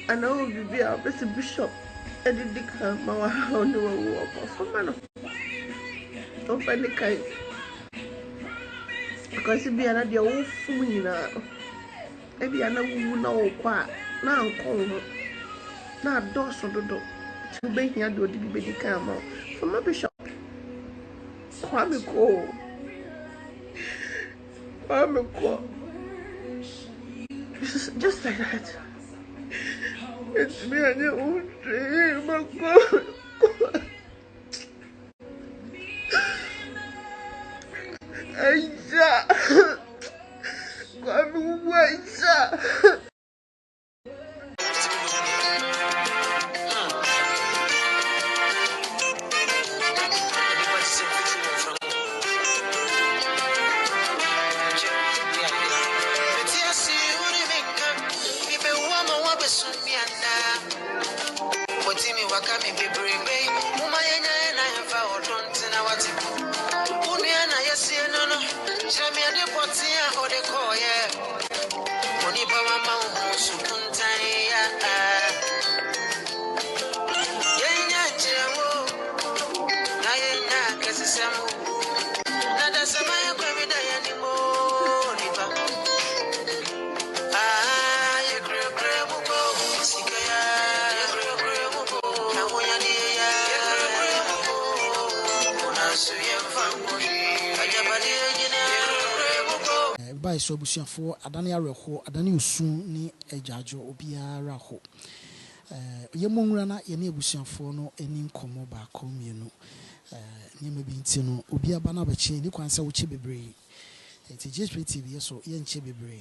and I will be our bishop. I did declare my own work for man. Don't find the kind. Because it be another old fool now. Maybe I know quite now come. Now, doors or the door. To make me do the baby camel from my bishop. Kwame Ko. Just like that. It's me and your own dream, my God. Aisha. Kwame Aisha. By so busia for adane areho adane usun ni ejajo obiara ho yemonwura na ye na ebusiafo no eni nkomo ba komienu nyema bi nti no obi aba na bache ni kwanse wo che bebre TVgh TV so ye nche bebre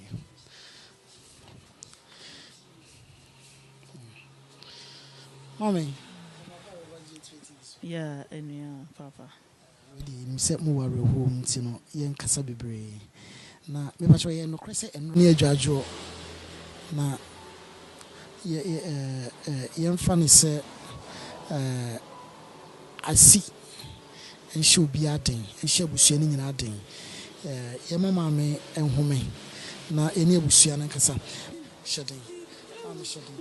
Mommy yeah enia papa di mse mu ware ho nti no ye nkasa bebre na me ba cho ye no krese eno ni adwajo na ye mfa ne se asi enhye obi aden enhye abusua ni nyina aden ye mama me enhome na eni abusua na nkasa shedin am shedin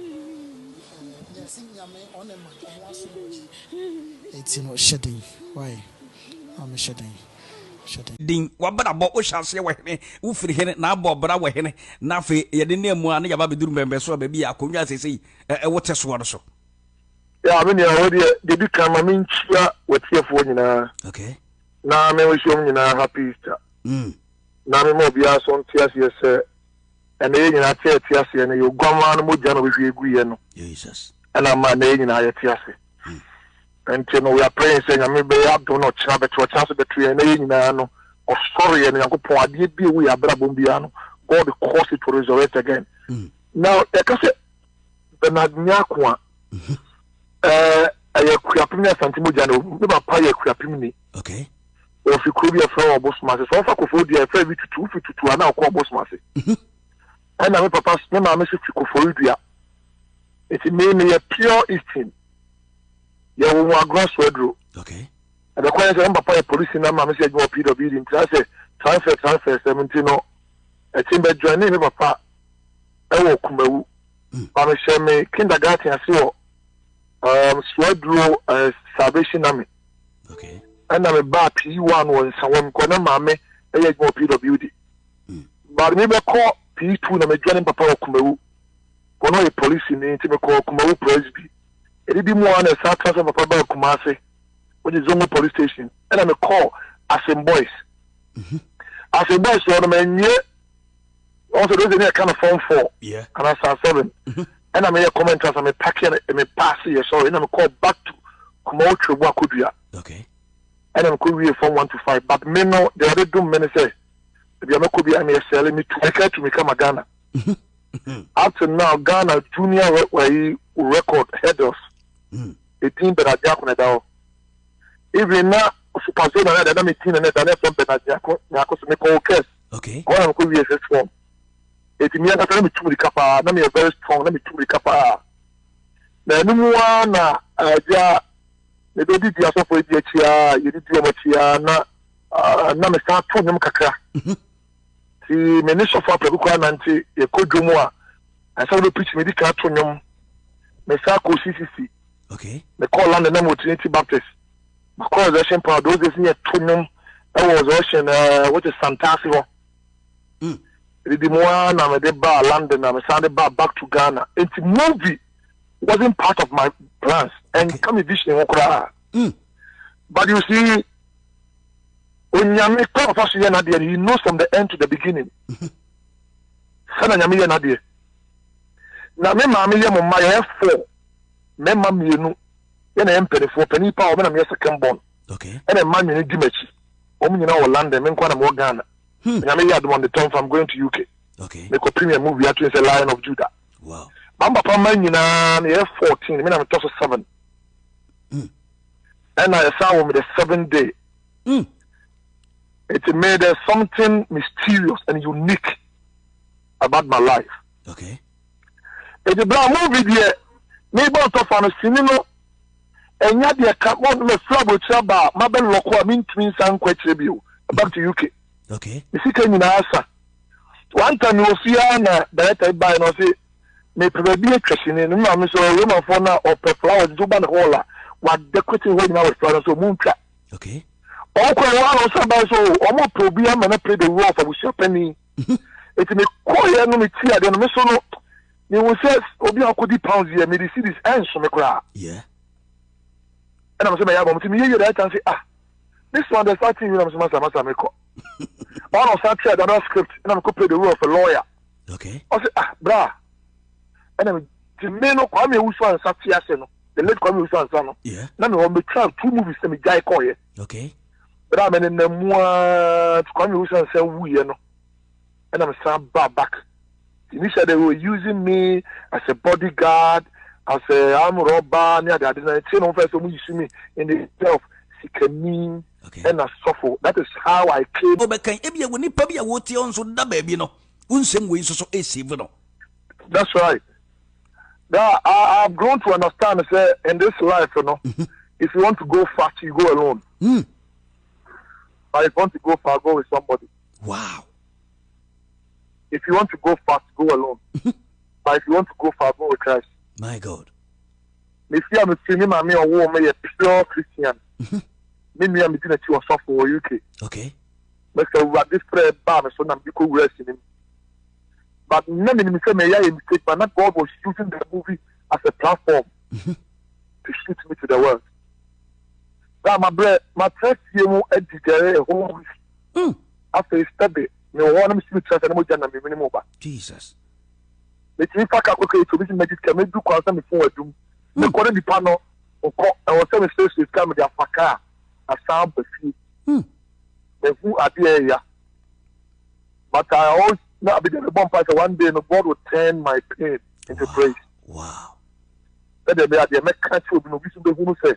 yes nyame onema omo aso etino shedin why am shedin din wabara bo o chance we hene wo firi hene na abo bra we hene na fe ye de nemu an ya ba beduru mbembe so ba bi akonwa sesei e wote so so ya me ne awodi de bi kan ma me nchia wetiefo nyina okay na me we shom nyina happy Easter na me mo bia so ntiase se ene ye nyina tiase ne yo gwama no mo gya no we egu ye no Jesus ana ma na ye nyina ye tiase and we are praying saying I mean be abdo no chira beto chance beto na ye nyina no or sorry and yankopon ade bi we abrabom bia no God cause it to resurrect again now e ka se Nyarko aye kuapim na santimo gya no me ba pa ye kuapim ni okay o fi kuro bi e fra obosma se so fa kofo di e fra bi tutu ana ko obosma se ana me papa me ma me se fi kofo dua it mean ye pure eastern ya wo agro swedro okay and the question is papa police na ma me say go PWD ntia say transfer 70 no e tin be join me papa e wo kumawu ma me share me kindergarten ase wo swedro salvation army okay and na me ba P1 won sawon ko na ma me e go PWD but me be call P2 na me join papa wo kumawu ko no e police ni nti me call kumawu presby it be more on a South of Papa Kumasi, which is Zongo police station, and I'm a call as in boys. As in boys, so I'm also there's a kind of phone for, yeah, and I saw 7, and I'm a comment as I'm a packing and a pass here, so and I'm called back to Kumocho Wakudia, okay, and I'm could be from 1 to 5, but me no, the other do many say, if you're not could be, I'm selling me to become a Ghana. Up to now, Ghana junior record headers. A team that are Jack Nadao. Even now, Supazona, that I'm a team and that from Benadiaco to make all case. Okay. All I'm going to be a form. It means that I'm to the Kappa, let me a very strong, let me to the Kappa. Now, no one, ja, the baby, the assault for the you did your Machia, Nama start to them Kaka. The minister for Peruka Nanti, a good Jumoa, and so the pitch medical to them. me sa ko CCC. Okay. Me call London name Trinity Baptist. My call Ocean Power those days near Tunum. That was Ocean what is Santasi. The more na me de ba London na me sound back to Ghana. It's movie wasn't part of my plans and come vision okra. But you see when you make part of us he knows from the end to the beginning. Sana nyame ye na de. Na me ma me ye mo ma ye 4. Me ma mienu. Ye na empere 4 penny pa o me na me second born. Okay. And a man you di mechi. O me nyina wo London me nkwa na mo Ghana. Nyame ye adom on the turn from going to UK. Okay. Me ko premier movie at say Lion of Judah. Wow. Bamba pa man nyina na ye 14 me na me toss 7. And I saw me the 7th day. It made something mysterious and unique about my life. Okay. It's a black movie there. Maybe out of a cinema. And yet, the account of flab with Saba, Mabel Loco, I mean, twins and quite tribute back to UK. Okay. You see, can you answer? One time you see Anna, director by no say, may probably a question in the mammy so a woman for now or per flowers, Zuban Hola, what decorating when I was flowers or moon trap. Okay. All one or somebody so almost probably I'm gonna play the role for Penny. It's a quiet no tea, then a so you will say, Obi Akudi pounds here, may see this answer me cry. Yeah. And I'm saying, I'm going to me you that and say, this one, the starting, I'm saying, I'm make one of such another script, and I'm going to play the role of a lawyer. Okay. I say, brah. And I'm the men of Kwame Uso and Satyaseno, the late Kwame Uso and Sano. Yeah. Now, I'm going to 2 movies to me, Jai Koye. Okay. But I'm in the more Kwame Uso and say, we, and I'm saying, back. Initially, they were using me as a bodyguard, as a arm robber, near the other. You see me in the self, Sikani, and a suffer. That is how I came. Oh, but can you when you probably what you on so that baby no? Unsem way so a civil no. That's right. Now I've grown to understand. Say in this life, you know, if you want to go fast, you go alone. But if you want to go far, go with somebody. Wow. If you want to go fast, go alone. But if you want to go far, go with Christ. My God. Me see I'm seeing me or woman a pure Christian. Me I'm between you or for UK. Okay. But so what this prayer bar so I'm because rest in him. But none of me say me a mistake, but not God was using the movie as a platform to shoot me to the world. That my first year more edited a whole week. After a study, me want to see church and more than me minimum. Jesus. Let me pack up okay to visit medic can do concern before I do. The corner the panel or I was telling the station come with their faka a sound perfume. The who are the area. But I always not be the bomb fighter one day and God will turn my pain into praise. Wow. Let there be a make catch you no vision who say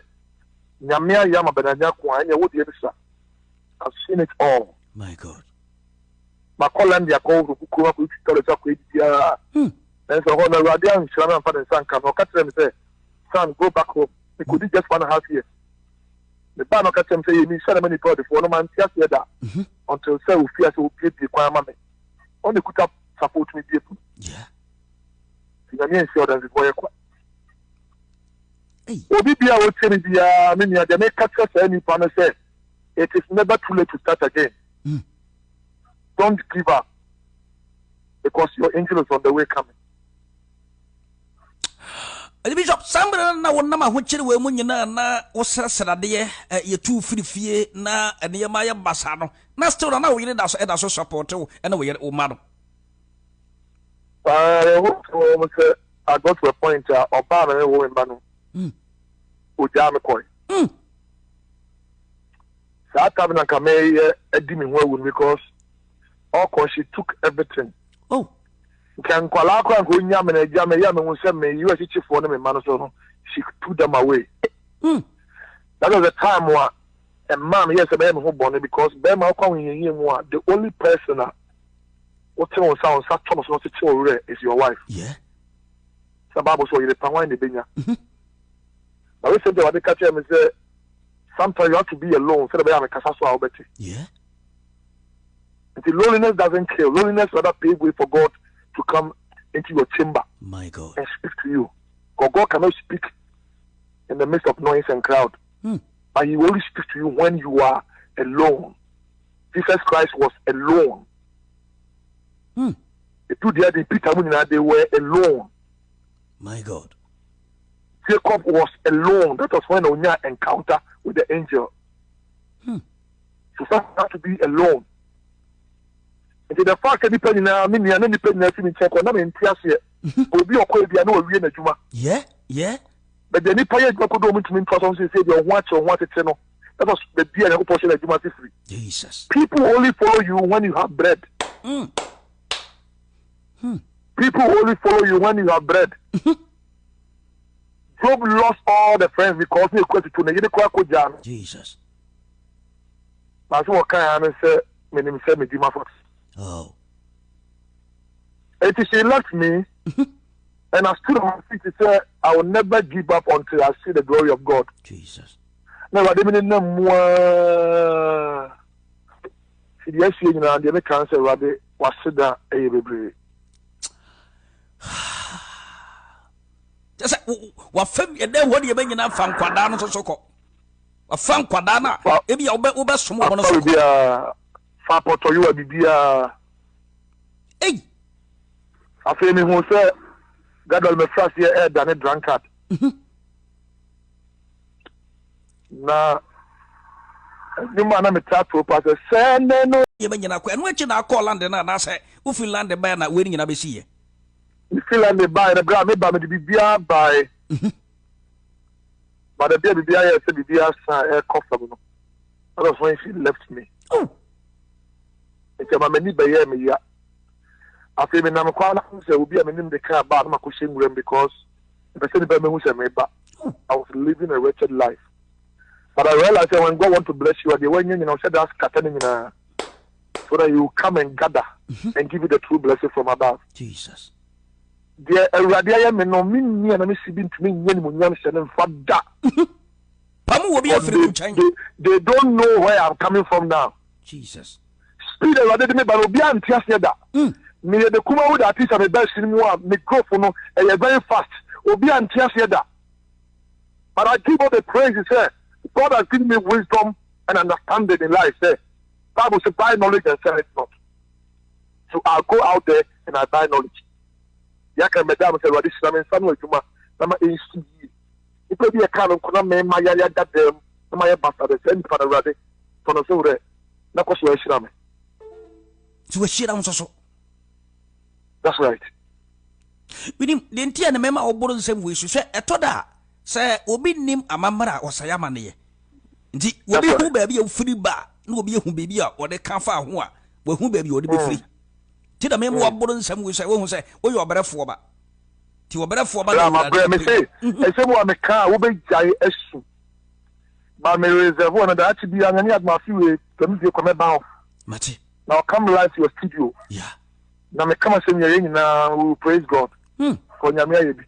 Nyamia Yama Benanyako and what the other. I've seen it all. My God. My column they are called who come up with the and so on a radiant Shaman Father and Son come or catch them say, son, go back home. It could be just 1.5 years. The banner catch them say, you need so many people before no man just hear that until say we fear so get the requirement. Only could have support me people. Yeah. I mean, sure that it was Obi I would say, I mean, they make catch us any panel say, it is never too late to start again. Don't give up because your angel is on the way coming. Bishop Sambra na wona ma ho kire we mu nyina na wo srasrade ye tu firifie na enema ya basa no na still na wo yire da so support wo na wo yire wo ma no. I got to a point oba na wo mba no. Oja me koi. Sa time na ka me edi me ho because all cause she took everything. Oh. Can kwala kwa ko nya me na ja me ya me hu se me US chief for me man so no she put them away. That was the time where a man yes be me ho born because be ma kwa yin yin mu the only person what on sound sa Thomas no se tell is your wife. Yeah. Sa Bible so you pa wan de benya. I said they were catch me say sometimes you have to be alone so be am kasa so obeti. Yeah. Until loneliness doesn't kill. Loneliness rather pave way for God to come into your chamber. My God. And speak to you God cannot speak in the midst of noise and crowd. But he will only speak to you when you are alone. Jesus Christ was alone. The two there, Peter, they were alone. My God. Jacob was alone. That was when Oyaa encounter with the angel. So first have to be alone. And the fact that depending now, me and depending on me check on them in tears here. Will be okay if you know we in a juma. Yeah. But the Nipa is not going to mean person say they watch or want it channel. That was the dear portion of Juma free. Jesus. People only follow you when you have bread. People only follow you when you have bread. Job lost all the friends because he quit to Jesus. That's what kind of say, my name is Medima Fox. Oh. And she left me, and I stood on my feet to say, I will never give up until I see the glory of God. Jesus. Now, I didn't know more. See, the SCA, you know, the cancer, Rabbi, was said that a baby. Just what fame and then what you mean enough from Quadano to Soko. A fan Quadana, maybe I'll bet over some one of the Fapo to you, be a. Hey, I feel me who said that will be first year than a drunkard. Now, you man, I'm a tattoo pastor. Send no. You mean you're not watching our call London and I say, who feel land the banner winning in ABC? You feel like they buy the ground, maybe I'm the by. But the baby said the beer air comfortable. That was when she left me. Oh, it's a many by me. I feel me now. I will be a minimum the car about my cushion room because the person who said me, but I was living a wretched life. But I realized that when God wants to bless you, the way you know, said that's scattering in a so that you come and gather and give you the true blessing from above. Jesus. The Radia may no mean me and I'm sitting to me when I'm saying Fada. Pamu will be a free change. They don't know where I'm coming from now. Jesus. Speed the Radia me, but Obi and Tias Yada. Me the Kuma would at least have a best in one microphone and very fast. Obi and Tias Yada. But I give all the praise, sir. God has given me wisdom and understanding in life, sir. Bible says buy knowledge and sell it not. So I'll go out there and I buy knowledge. Yaka madam say what is Islamic family juma na AC it could be a kind of kuna me my ya that them my bastard the same for the ready for no so na ko so shira me to shira so that's right we nim the ntia na mema oboro nsem we hwehwe etoda say obi nim amamara osayama ne ye nti obi hu ba bia ofiri ba na obi hu ba bia o de kan fa ho a wa hu ba bia o de be firi Tida me mo aboro nsam we say wo hu say wo yo oberefo ba ti oberefo ba na ma me say e say mo me ka wo be jai esu ba me reserve one that be an at my fiwe to me dey come ba mate now come live to your studio yeah na me come say me na we praise God ko nyame ayebi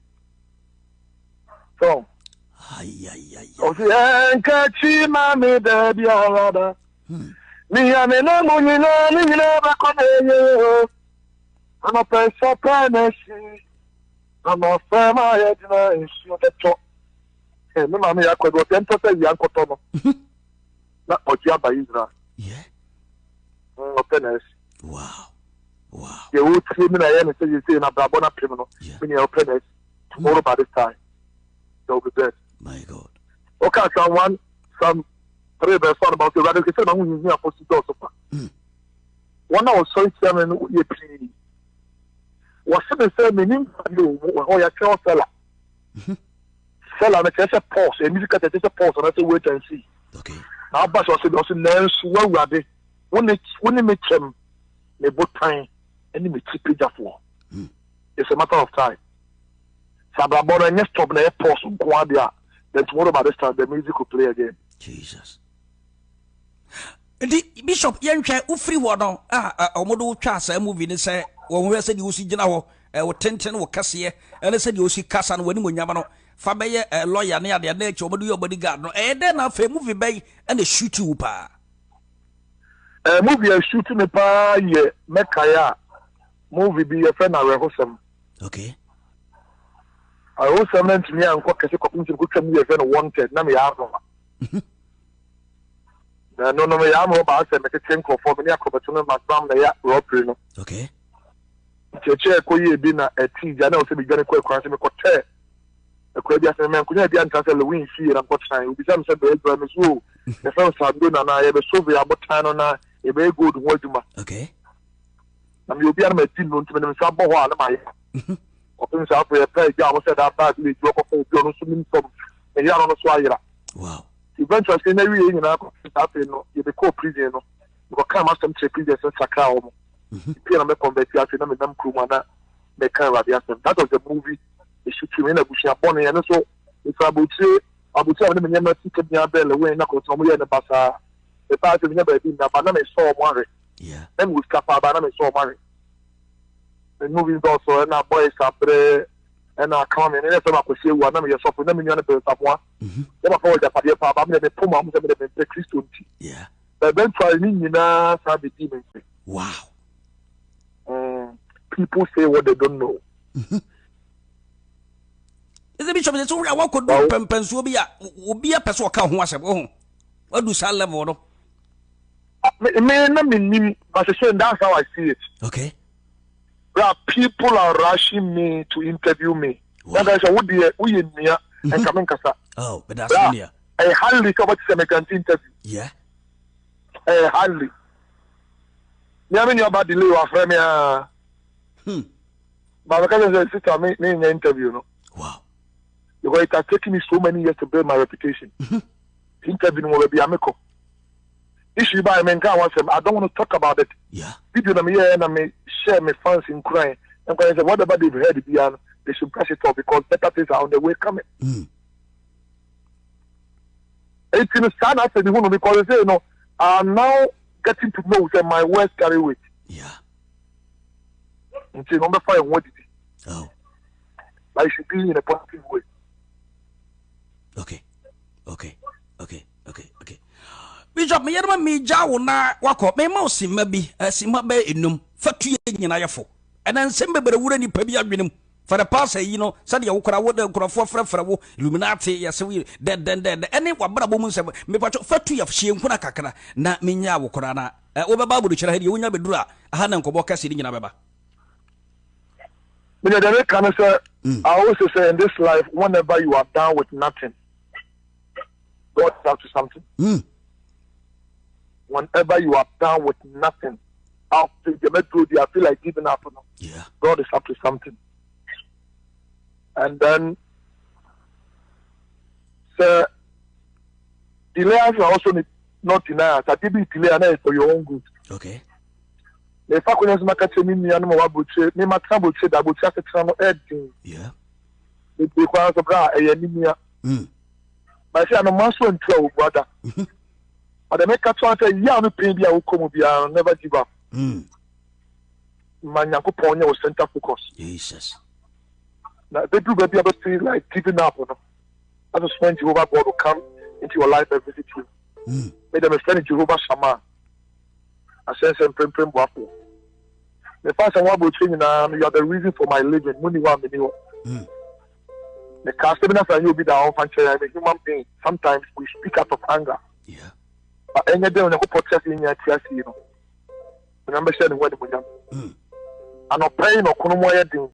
so ay o si enka chi ma me da bi alada mi ame na mo ni na ba ko de I'm a person penesi. I'm a firm I had in the top. Hey, no, mammy, I could go 10% young cotono. Not Oyaa by Israel. Yeah. Oh, penesi. Wow. You would see me, I am and say you say in a Brabona criminal. When you're penesi. Tomorrow by this time. They'll be dead. My God. Okay, some 3 verse 1 about the radical said, I'm going to post it also. One I was sorry to them and you please. Was the same meaning you or your child seller? Seller, it's a pause, a music at a pause, and I say, wait and see. Okay. Now, but I said, also, learn so well, when they make them, they both time, and they make it for. It's a matter of time. Sababona, and stop the pause, Guadia, then tomorrow by this time, the music will play again. Jesus. The Bishop Yancha Ufri Wano, Omodo Chasa movie, and say, when we said you see General, or 10 or Cassia, and I said you see Cassan when you Yamano, Fabe, a lawyer near their nature, or your bodyguard, and then after a movie bay and a shoot you pa. A movie a shooting a pa, ye, Mekaya, movie be a friend of Rehosam. Okay. I also meant to me and cook a community good to me if any wanted. Nami Yama. No, Yama about and make a tank for me. Akrobat, my family, robbery. Okay. Chair Koye dinner at tea. I know to be going to quite cross him a quarter. A Quabias and man could be until the wind fear and what time. We become said the Abraham is rule. The first time doing and I have a Soviet about time on a very good word. Okay. And you'll be on my team to them some one of my. Opens up a pay job said that badly drop off from a year on a swire. Wow. Eventually, in every year, you be called prison. You come out some prison and Sakao. Pierre Mecon, and them Kumana, make kind of that was the movie. They should remain a bush upon it. And so, if I would say, them in Yammer, ticket me a bell away, knuckles from the Bassa. The party never been a banana saw money. Yeah. Then we cap a banana saw money. The movies also, and our boys are there, and our coming, and everyone could say, one of your shop, and then you know, one. Never forward that for your papa, the Puma, the Christian. Yeah. But then try me, Sabi demons. Wow. People say what they don't know. Is the bishop that's all I could do? Pempens will be a person who was a home. What do Sal level? But that's how I see it. Okay. There are people are rushing me to interview me. Wow. That is what we in here and coming casa. Oh, but that's near. I hardly covered Semegan interview. Yeah. Hardly. I mean, about delay of Fremia. But because I sister me in interview, no. Wow. Because it has taken me so many years to build my reputation. Interview will be amico. Issue by men can once I don't want to talk about it. Yeah. People them here and I may share my fans in crying. And when I say whatever they've heard beyond, they should brush it off because better things are on the way coming. It's in the sun, I said, because they say, you know, I'm now getting to know that my words carry weight. Yeah. Until number 5, what did it? Oh. I should be in a positive way. Okay. Bishop, me yadama me jawo na wako me ma osima bi asima ba enum fatu ye nyina yefo ena nsem bebere wura ni pa bi adwenem for the past you know said ya wokora wo de nkrofo frefre wo illuminati yase we den ene wabra bo mu nsem me pacho fatu ya hye nkuna kakra na menya wokora na wo beba bodu kira hedi wonya bedura aha na nkobo kase ni nyina beba. But the kind of say, I also say in this life, whenever you are down with nothing, God is up to something. Whenever you are down with nothing, after the metro, I feel like giving up. Yeah. God is up to something. And then, sir, delays are also not deniers. I think delay for your own good. Okay. If I couldn't make a me animal, I would say, me my trouble said I would just editing. Yeah. It requires a bra, a anemia. But I say, I'm a master and 12, brother. But I make a try to say, yeah, I'm a pain, I will come with you, I'll never give up. My Nyarko Ponya was center focus. Jesus. Now, they do be able to feel like giving up. I just want Jehovah God to come into your life and visit you. Made them a friend Jehovah Shaman. I said, Prim Waffle. The first one will change, you are the reason for my living. Money one minute. The customer and you be the own function. I'm a human being. Sometimes we speak out of anger. Yeah. But any day when I go protest in your TSC, you know. Remember saying when I'm and I'm praying or